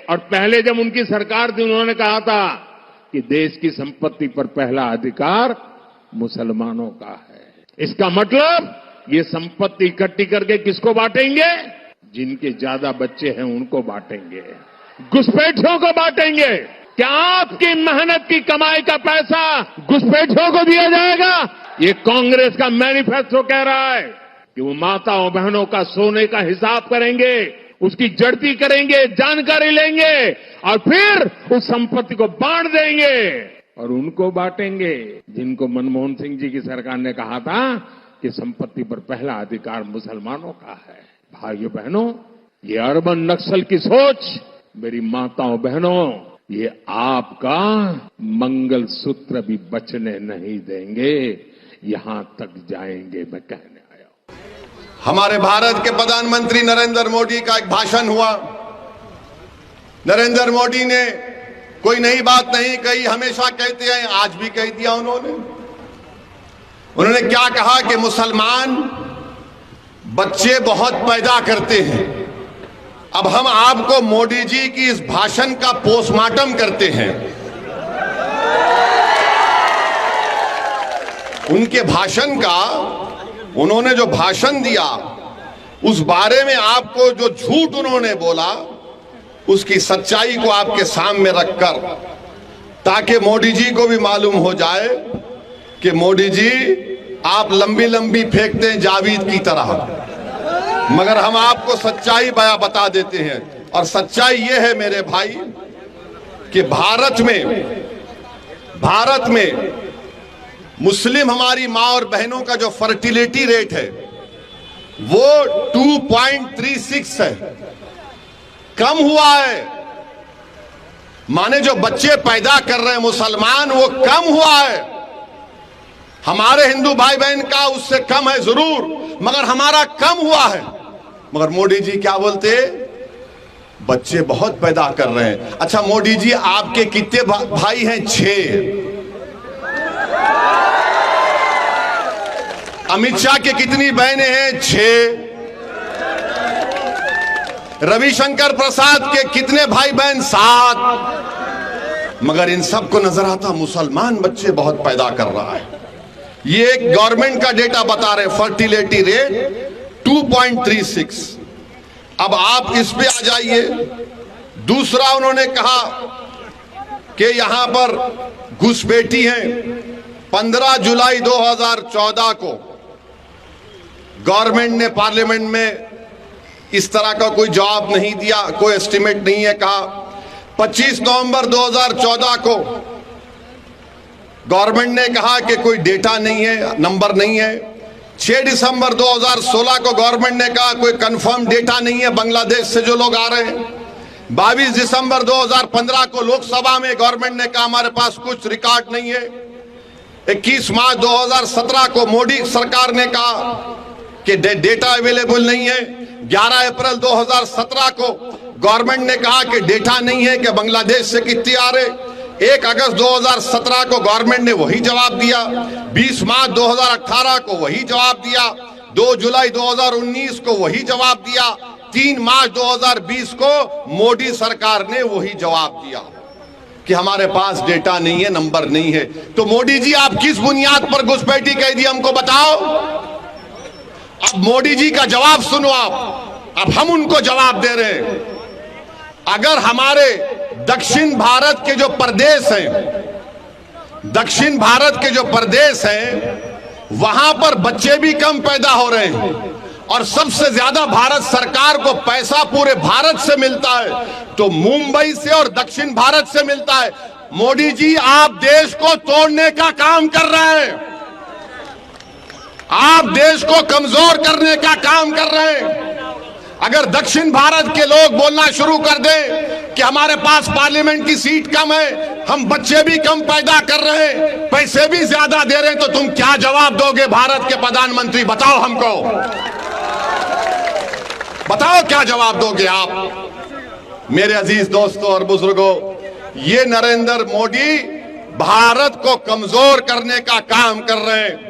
और पहले जब उनकी सरकार थी उन्होंने कहा था कि देश की संपत्ति पर पहला अधिकार मुसलमानों का है। इसका मतलब ये संपत्ति इकट्ठी करके किसको बांटेंगे? जिनके ज्यादा बच्चे हैं उनको बांटेंगे, घुसपैठियों को बांटेंगे। क्या आपकी मेहनत की कमाई का पैसा घुसपैठियों को दिया जाएगा? ये कांग्रेस का मैनिफेस्टो कह रहा है कि वो माताओं बहनों का सोने का हिसाब करेंगे, उसकी जड़ती करेंगे, जानकारी लेंगे और फिर उस संपत्ति को बांट देंगे और उनको बांटेंगे जिनको मनमोहन सिंह जी की सरकार ने कहा था कि संपत्ति पर पहला अधिकार मुसलमानों का है। भाइयों बहनों, ये अर्बन नक्सल की सोच, मेरी माताओं बहनों, ये आपका मंगल सूत्र भी बचने नहीं देंगे, यहां तक जाएंगे। मैं कहने आया हूं। हमारे भारत के प्रधानमंत्री नरेंद्र मोदी का एक भाषण हुआ। नरेंद्र मोदी ने कोई नई बात नहीं कही, हमेशा कहते हैं, आज भी कह दिया उन्होंने क्या कहा कि मुसलमान बच्चे बहुत पैदा करते हैं। अब हम आपको मोदी जी की इस भाषण का पोस्टमार्टम करते हैं। उनके भाषण का, उन्होंने जो भाषण दिया उस बारे में आपको जो झूठ उन्होंने बोला उसकी सच्चाई को आपके सामने रखकर, ताकि मोदी जी को भी मालूम हो जाए कि मोदी जी आप लंबी लंबी फेंकते हैं जावेद की तरह, मगर हम आपको सच्चाई बता देते हैं। और सच्चाई ये है मेरे भाई कि भारत में मुस्लिम हमारी मां और बहनों का जो फर्टिलिटी रेट है वो 2.36 है, कम हुआ है। माने जो बच्चे पैदा कर रहे हैं मुसलमान, वो कम हुआ है। हमारे हिंदू भाई बहन का उससे कम है जरूर, मगर हमारा कम हुआ है। मगर मोदी जी क्या बोलते? बच्चे बहुत पैदा कर रहे हैं। अच्छा मोदी जी, आपके कितने भाई हैं? 6। अमित शाह के कितनी बहनें हैं? 6। रविशंकर प्रसाद के कितने भाई बहन? 7। मगर इन सबको नजर आता मुसलमान बच्चे बहुत पैदा कर रहा है। ये एक गवर्नमेंट का डेटा बता रहे, फर्टिलिटी रेट 2.36। अब आप इस पे आ जाइए। दूसरा उन्होंने कहा कि यहां पर घुसपैठी हैं। 15 जुलाई 2014 को गवर्नमेंट ने पार्लियामेंट में इस तरह का कोई जवाब नहीं दिया, कोई एस्टिमेट नहीं है। कहा 25 नवंबर 2014 को गवर्नमेंट ने कहा कि कोई डेटा नहीं है, नंबर नहीं है। 6 दिसंबर 2016 को गवर्नमेंट ने कहा कोई कंफर्म डेटा नहीं है बांग्लादेश से जो लोग आ रहे हैं। 22 दिसंबर 2015 को लोकसभा में गवर्नमेंट ने कहा हमारे पास कुछ रिकॉर्ड नहीं है। 21 मार्च 2017 को मोदी सरकार ने कहा कि डेटा अवेलेबल नहीं है। 11 अप्रैल 2017 को गवर्नमेंट ने कहा कि डेटा नहीं है कि बांग्लादेश से कितने आ रहे। 1 अगस्त 2017 को गवर्नमेंट ने वही जवाब दिया। 20 मार्च 2018 को वही जवाब दिया। 2 जुलाई 2019 को वही जवाब दिया। 3 मार्च 2020 को मोदी सरकार ने वही जवाब दिया कि हमारे पास डेटा नहीं है, नंबर नहीं है। तो मोदी जी, आप किस बुनियाद पर घुसपैठी कह दी हमको बताओ। अब मोदी जी का जवाब सुनो आप। अब हम उनको जवाब दे रहे हैं। अगर हमारे दक्षिण भारत के जो प्रदेश हैं, वहां पर बच्चे भी कम पैदा हो रहे हैं और सबसे ज्यादा भारत सरकार को पैसा पूरे भारत से मिलता है, तो मुंबई से और दक्षिण भारत से मिलता है। मोदी जी, आप देश को तोड़ने का काम कर रहे हैं, आप देश को कमजोर करने का काम कर रहे हैं। अगर दक्षिण भारत के लोग बोलना शुरू कर दें कि हमारे पास पार्लियामेंट की सीट कम है, हम बच्चे भी कम पैदा कर रहे हैं, पैसे भी ज्यादा दे रहे हैं, तो तुम क्या जवाब दोगे भारत के प्रधानमंत्री? बताओ हमको, बताओ क्या जवाब दोगे आप? मेरे अजीज दोस्तों और बुजुर्गों, ये नरेंद्र मोदी भारत को कमजोर करने का काम कर रहे हैं।